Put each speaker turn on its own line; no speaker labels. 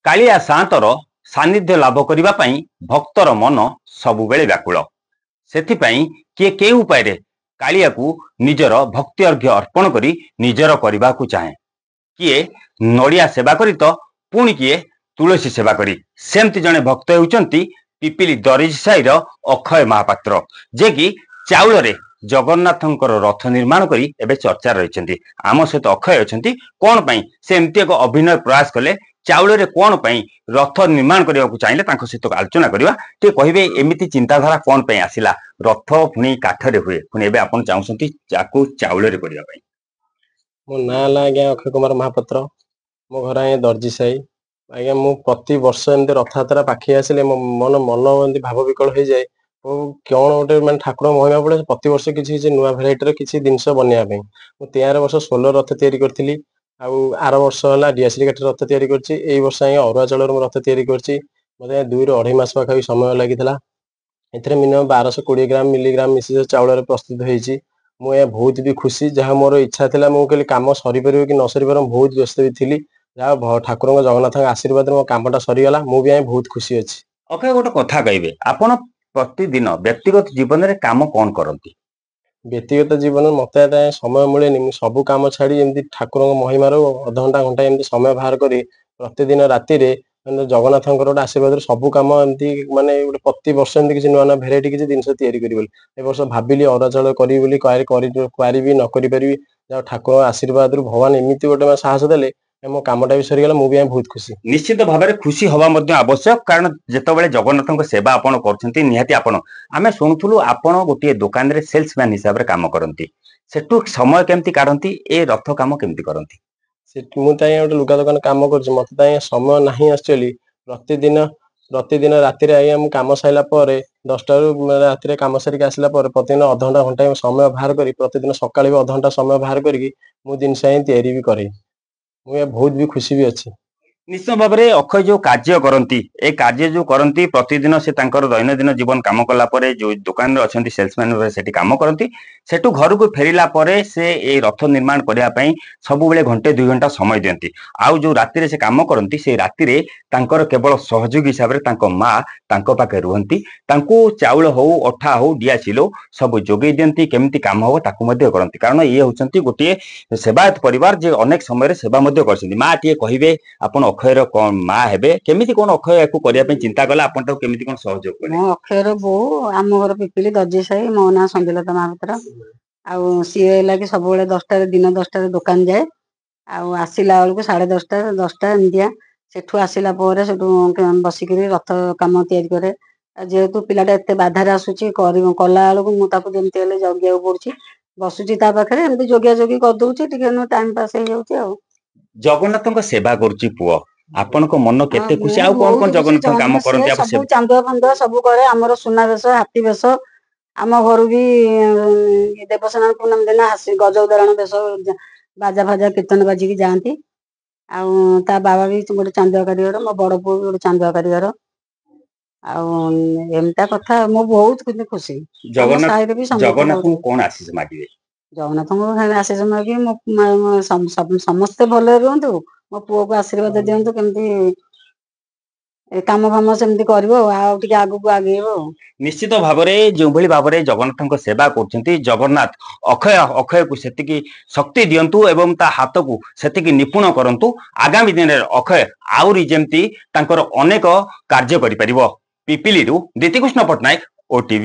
କାଳିଆ ସାନ୍ତର ସାନ୍ନିଧ୍ୟ ଲାଭ କରିବା ପାଇଁ ଭକ୍ତର ମନ ସବୁବେଳେ ବ୍ୟାକୁଳ। ସେଥିପାଇଁ କିଏ କେଉଁ ଉପାୟରେ କାଳିଆକୁ ନିଜର ଭକ୍ତି ଅର୍ଘ୍ୟ ଅର୍ପଣ କରି ନିଜର କରିବାକୁ ଚାହେଁ। କିଏ ନଡ଼ିଆ ସେବା କରି ତ ପୁଣି କିଏ ତୁଳସୀ ସେବା କରି। ସେମିତି ଜଣେ ଭକ୍ତ ହେଉଛନ୍ତି ପିପିଲି ଦରିଜି ସାହିର ଅକ୍ଷୟ ମହାପାତ୍ର, ଯେ କି ଚାଉଳରେ ଜଗନ୍ନାଥଙ୍କର ରଥ ନିର୍ମାଣ କରି ଏବେ ଚର୍ଚ୍ଚା ରହିଛନ୍ତି। ଆମ ସହିତ ଅକ୍ଷୟ ଅଛନ୍ତି। କଣ ପାଇଁ ସେ ଏମିତି ଏକ ଅଭିନୟ ପ୍ରୟାସ କଲେ, ଚାଉଳରେ କଣ ପାଇଁ ରଥ ନିର୍ମାଣ କରିବାକୁ ଚାହିଁଲେ, ତାଙ୍କ ସହିତ ଆଲୋଚନା କରିବା। ଟିକେ କହିବେ ଏମିତି ଚିନ୍ତାଧାରା କଣ ପାଇଁ ଆସିଲା? ରଥ ପୁଣି କାଠରେ ହୁଏ, ପୁଣି ଏବେ ଆପଣ ଚାହୁଁଛନ୍ତି ତାକୁ ଚାଉଳରେ କରିବା ପାଇଁ।
ମୋ ନାଁ ହେଲା ଆଜ୍ଞା ଅକ୍ଷୟ କୁମାର ମହାପାତ୍ର। ମୋ ଘର ଆଜ୍ଞା ଦର୍ଜି ସାହି। ଆଜ୍ଞା ମୁଁ ପ୍ରତି ବର୍ଷ ଏମିତି ରଥଯାତ୍ରା ପାଖେଇ ଆସିଲେ ମୋ ମନ ଏମିତି ଭାବ ବିକଳ ହେଇଯାଏ। ମୁଁ କଣ ଗୋଟେ ମାନେ ଠାକୁର ମହିମା ପଡ଼େ, ପ୍ରତିବର୍ଷ କିଛି କିଛି ନୂଆ ଭେରାଇଟିର କିଛି ଜିନିଷ ବନେଇବା ପାଇଁ। ମୁଁ 13 ବର୍ଷ ସୋଲ ରଥ ତିଆରି କରିଥିଲି। ଆଉ ଆର ବର୍ଷ ହେଲା ଡିଆସିଲି କାଠରେ ରଥ ତିଆରି କରିଛି। ଏଇ ବର୍ଷ ଆଜ୍ଞା ଅରୁଆ ଚାଉଳରେ ମୁଁ ରଥ ତିଆରି କରିଛି। ମୋତେ 2ରୁ 2.5 ମାସ ପାଖାପାଖି ସମୟ ଲାଗିଥିଲା। ଏଥିରେ ମିନିମମ୍ 1220 ଗ୍ରାମ ମିଲିଗ୍ରାମ ମିଶିତ ଚାଉଳରେ ପ୍ରସ୍ତୁତ ହେଇଛି। ମୁଁ ଏହା ବହୁତ ବି ଖୁସି। ଯାହା ମୋର ଇଚ୍ଛା ଥିଲା, ମୁଁ କହିଲି କାମ ସରିପାରିବ କି ନ ସରିପାରିବ, ମୁଁ ବହୁତ ବ୍ୟସ୍ତ ବି ଥିଲି। ଯାହା ଠାକୁରଙ୍କ ଜଗନ୍ନାଥଙ୍କ ଆଶୀର୍ବାଦରେ ମୋ କାମଟା ସରିଗଲା। ମୁଁ ବି ବହୁତ ଖୁସି ଅଛି।
ଅକ୍ଷୟ, ଗୋଟେ କଥା କହିବେ, ଆପଣ ପ୍ରତିଦିନ ବ୍ୟକ୍ତିଗତ ଜୀବନରେ କାମ କଣ କରନ୍ତି?
ବ୍ୟକ୍ତିଗତ ଜୀବନରେ ମୋତେ ଏଟା ସମୟ ମିଳେନି। ମୁଁ ସବୁ କାମ ଛାଡ଼ି ଏମିତି ଠାକୁରଙ୍କ ମହିମାରୁ ଅଧଘଣ୍ଟା ଘଣ୍ଟା ଏମିତି ସମୟ ବାହାର କରି ପ୍ରତିଦିନ ରାତିରେ ଜଗନ୍ନାଥଙ୍କର ଗୋଟେ ଆଶୀର୍ବାଦରୁ ସବୁ କାମ ଏମିତି ମାନେ ଗୋଟେ ପ୍ରତିବର୍ଷ ଏମିତି କିଛି ନୂଆ ନୂଆ ଭେରାଇଟି କିଛି ଜିନିଷ ତିଆରି କରିବି ବୋଲି। ଏ ବର୍ଷ ଭାବିଲି ଅରୁଆ ଚାଉଳ କରିବି ବୋଲି, ପାରିବି ନ କରିପାରିବି, ଯାହା ଠାକୁରଙ୍କ ଆଶୀର୍ବାଦରୁ ଭଗବାନ ଏମିତି ଗୋଟେ ସାହସ ଦେଲେ, ମୋ କାମଟା ବି ସରିଗଲା। ମୁଁ ବି ବହୁତ ଖୁସି।
ନିଶ୍ଚିତ ଭାବରେ ଖୁସି ହବା ମଧ୍ୟ ଆବଶ୍ୟକ, କାରଣ ଯେତେବେଳେ ଜଗନ୍ନାଥଙ୍କ ସେବା ଆପଣ କରୁଛନ୍ତି, ନିହାତି ଆମେ ଶୁଣୁଥିଲୁ ଆପଣ ଗୋଟିଏ ଦୋକାନରେ ସେଲ୍ସମ୍ୟାନ ହିସାବରେ କାମ କରନ୍ତି। ସେଠୁ ସମୟ କେମିତି କାଢନ୍ତି? ଏ ରଥ କାମ କେମିତି କରନ୍ତି?
ମୁଁ ତ ଆଜ୍ଞା ଗୋଟେ ଲୁଗା ଦୋକାନ କାମ କରୁଛି। ମୋତେ ତ ଆଜ୍ଞା ସମୟ ନାହିଁ ଆକ୍ଚୁଆଲି। ପ୍ରତିଦିନ ରାତିରେ ଆଜ୍ଞା ମୁଁ କାମ ସାରିଲା ପରେ 10ଟାରୁ ରାତିରେ କାମ ସାରିକି ଆସିଲା ପରେ ପ୍ରତିଦିନ ଅଧଘଣ୍ଟା ଘଣ୍ଟାଏ ସମୟ ବାହାର କରି, ପ୍ରତିଦିନ ସକାଳେ ବି ଅଧଘଣ୍ଟା ସମୟ ବାହାର କରିକି ମୁଁ ଜିନିଷ ହିଁ ତିଆରି ବି କରେ। ମୁଁ ବହୁତ ବି ଖୁସି ବି ଅଛି।
ନିଶ୍ଚିତ ଭାବରେ ଅକ୍ଷୟ ଯୋଉ କାର୍ଯ୍ୟ କରନ୍ତି, ଏ କାର୍ଯ୍ୟ ଯୋଉ କରନ୍ତି, ପ୍ରତିଦିନ ସେ ତାଙ୍କର ଦୈନନ୍ଦିନ ଜୀବନ କାମ କଲା ପରେ ଯୋଉ ଦୋକାନରେ ଅଛନ୍ତି ସେଲ୍ସମ୍ୟାନ ଭାବେ ସେଠି କାମ କରନ୍ତି, ସେଠୁ ଘରକୁ ଫେରିଲା ପରେ ସେ ଏଇ ରଥ ନିର୍ମାଣ କରିବା ପାଇଁ ସବୁବେଳେ 1-2 ଘଣ୍ଟା ସମୟ ଦିଅନ୍ତି। ଆଉ ଯୋଉ ରାତିରେ ସେ କାମ କରନ୍ତି, ସେଇ ରାତିରେ ତାଙ୍କର କେବଳ ସହଯୋଗୀ ହିସାବରେ ତାଙ୍କ ମା ତାଙ୍କ ପାଖରେ ରୁହନ୍ତି। ତାଙ୍କୁ ଚାଉଳ ହଉ, ଅଠା ହଉ, ଡିଆସିଲ ହଉ ସବୁ ଯୋଗେଇ ଦିଅନ୍ତି। କେମିତି କାମ ହବ ତାକୁ ମଧ୍ୟ କରନ୍ତି, କାରଣ ଇଏ ହଉଛନ୍ତି ଗୋଟିଏ ସେବାୟତ ପରିବାର, ଯେ ଅନେକ ସମୟରେ ସେବା ମଧ୍ୟ କରିଛନ୍ତି। ମା ଟିକେ କହିବେ, ଆପଣ ଅକ୍ଷୟର କଣ ମା ହେବେ, କେମିତି କଣ ଅକ୍ଷୟ ୟାକୁ କରିବା ପାଇଁ ଚିନ୍ତା କଲା, ଆପଣ ତାକୁ କେମିତି କଣ ସହଯୋଗ କଲେ?
ମୁଁ ଅକ୍ଷୟର ବୋଉ। ଆମ ଘର ପିପିଲି ଦର୍ଜି ସାହି। ମୋ ନାଁ ସଞ୍ଜଲତା ମହାପାତ୍ର। ଆଉ ସିଏ ଲାଗି ସବୁବେଳେ ଦିନ 10ଟାରେ ଦୋକାନ ଯାଏ। ଆଉ ଆସିଲା ବେଳକୁ 10:30 ଏମିତିଆ। ସେଠୁ ଆସିଲା ପରେ ସେଠୁ ବସିକିରି ରଥ କାମ ତିଆରି କରେ। ଯେହେତୁ ପିଲାଟା ଏତେ ବାଧାରେ ଆସୁଛି, କଲା ବେଳକୁ ମୁଁ ତାକୁ ଯେମିତି ହେଲେ ଜଗିବାକୁ ପଡୁଛି। ବସୁଛି ତା ପାଖରେ, ଏମିତି ଯୋଗିଆ ଯୋଗି କରିଦଉଛି, ଟିକେ ଟାଇମ ପାସ୍ ହେଇଯାଉଛି ଆଉ।
ଜଗନ୍ନାଥଙ୍କ ସେବା କରୁଛି ପୁଅ, ଆପଣଙ୍କ ମନ କେତେ ଖୁସି? ଆଉ କଣ କଣ ଜଗନ୍ନାଥଙ୍କ କାମ କରନ୍ତି?
ସବୁ ଚାନ୍ଦୁଆ ଫାନ୍ଦୁଆ ସବୁ କରେ। ଆମର ସୁନା ବେଶ, ହାତୀ ବେଶ। ଆମ ଘରୁ ବି ଦେବସ୍ନାନ ପୂର୍ଣ୍ଣମୀ ଦିନ ଗଜ ଉଦାହରଣ ବେଶ, ବାଜା ଫାଜା କୀର୍ତ୍ତନ ବାଜିକି ଯାଆନ୍ତି। ଆଉ ତା ବାବା ବି ଗୋଟେ ଚାନ୍ଦୁଆ କାରିଗର, ମୋ ବଡ ପୁଅ ବି ଗୋଟେ ଚାନ୍ଦୁଆ କାରିଗର। ଆଉ ଏମିତିଆ କଥା। ମୁଁ ବହୁତ କିନ୍ତୁ ଖୁସି। ଆମ ସାହିରେ ବି ସମସ୍ତେ ବହୁତ।
ଜଗନ୍ନାଥଙ୍କୁ କଣ ଆଶୀଷ ମାଗିବେ?
ଜଗନ୍ନାଥଙ୍କୁ ଆଶୀଷ ମାଗିବି, ସମସ୍ତେ ଭଲରେ ରୁହନ୍ତୁ। ମୋ ପୁଅକୁ ଆଶୀର୍ବାଦ ଦିଅନ୍ତୁ, କେମିତି କାମ ଫାମ ସେମିତି କରିବ, ଆଉ ଟିକେ ଆଗକୁ ଆଗେଇବ।
ନିଶ୍ଚିତ ଭାବରେ ଯେଉଁଭଳି ଭାବରେ ଜଗନ୍ନାଥଙ୍କ ସେବା କରୁଛନ୍ତି, ଜଗନ୍ନାଥ ଅକ୍ଷୟକୁ ସେତିକି ଶକ୍ତି ଦିଅନ୍ତୁ ଏବଂ ତା ହାତକୁ ସେତିକି ନିପୁଣ କରନ୍ତୁ। ଆଗାମୀ ଦିନରେ ଅକ୍ଷୟ ଆହୁରି ଯେମିତି ତାଙ୍କର ଅନେକ କାର୍ଯ୍ୟ କରିପାରିବ। ପିପିଲିରୁ ଦ୍ୱିତୀକୃଷ୍ଣ ପଟ୍ଟନାୟକ, OTV।